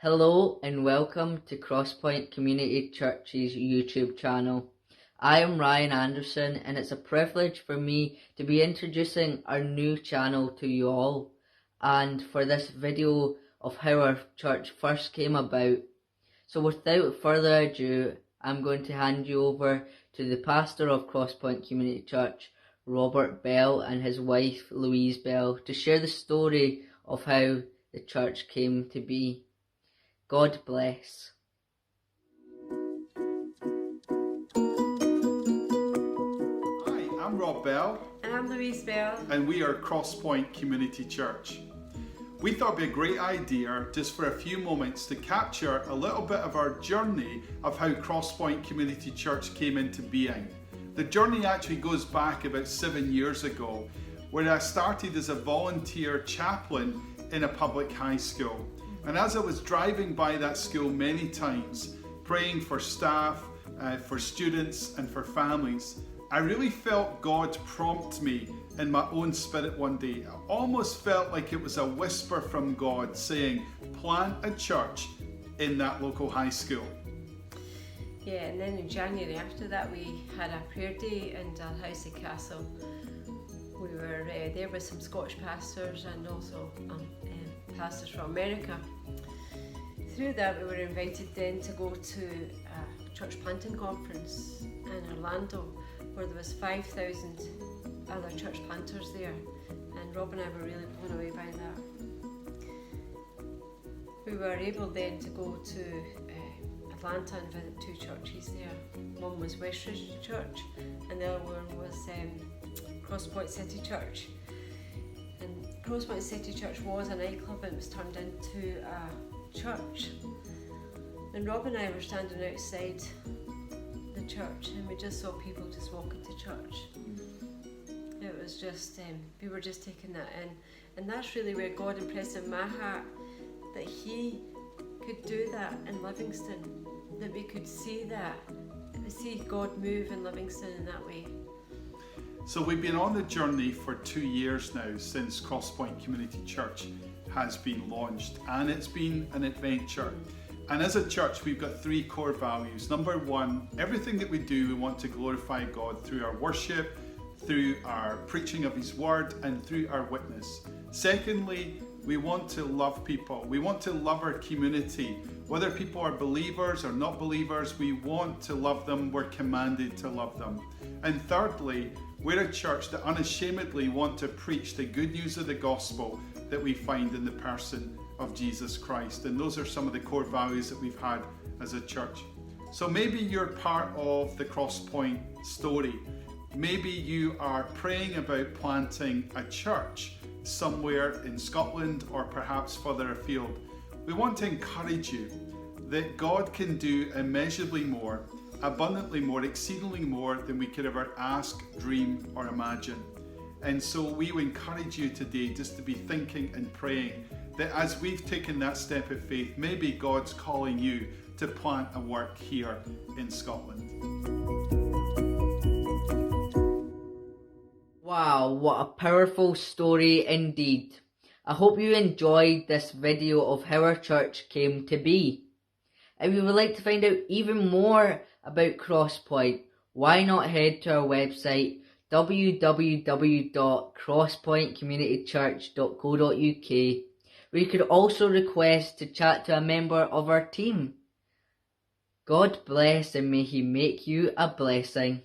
Hello and welcome to Crosspoint Community Church's YouTube channel. I am Ryan Anderson and it's a privilege for me to be introducing our new channel to you all, and for this video of how our church first came about. So without further ado, I'm going to hand you over to the pastor of Crosspoint Community Church, Robert Bell, and his wife Louise Bell, to share the story of how the church came to be. God bless. Hi, I'm Rob Bell. And I'm Louise Bell. And we are Crosspoint Community Church. We thought it'd be a great idea just for a few moments to capture a little bit of our journey of how Crosspoint Community Church came into being. The journey actually goes back about 7 years ago, where I started as a volunteer chaplain in a public high school. And as I was driving by that school many times, praying for staff, for students and for families, I really felt God prompt me in my own spirit one day. I almost felt like it was a whisper from God saying, plant a church in that local high school. Yeah, and then in January after that we had a prayer day in Dalhousie Castle. We were there with some Scottish pastors and also pastors from America. Through that we were invited then to go to a church planting conference in Orlando where there was 5,000 other church planters there, and Rob and I were really blown away by that. We were able then to go to Atlanta and visit two churches there. One was Westridge Church and the other one was Crosspoint City Church. And Crosspoint City Church was a nightclub and it was turned into a church. And Rob and I were standing outside the church and we just saw people just walking to church. It was just, we were just taking that in. And that's really where God impressed in my heart that He could do that in Livingston, that we could see that, see God move in Livingston in that way. So we've been on the journey for 2 years now since Crosspoint Community Church has been launched, and it's been an adventure. And as a church, we've got 3 core values. Number 1, everything that we do, we want to glorify God through our worship, through our preaching of His Word, and through our witness. Secondly, we want to love people. We want to love our community. Whether people are believers or not believers, we want to love them. We're commanded to love them. And thirdly, we're a church that unashamedly want to preach the good news of the gospel that we find in the person of Jesus Christ. And those are some of the core values that we've had as a church. So maybe you're part of the Crosspoint story. Maybe you are praying about planting a church somewhere in Scotland or perhaps further afield. We want to encourage you that God can do immeasurably more, abundantly more, exceedingly more than we could ever ask, dream or imagine. And so we will encourage you today just to be thinking and praying that as we've taken that step of faith, maybe God's calling you to plant a work here in Scotland. Wow, what a powerful story indeed. I hope you enjoyed this video of how our church came to be. If you would like to find out even more about Crosspoint, why not head to our website www.crosspointcommunitychurch.co.uk, where you could also request to chat to a member of our team. God bless and may He make you a blessing.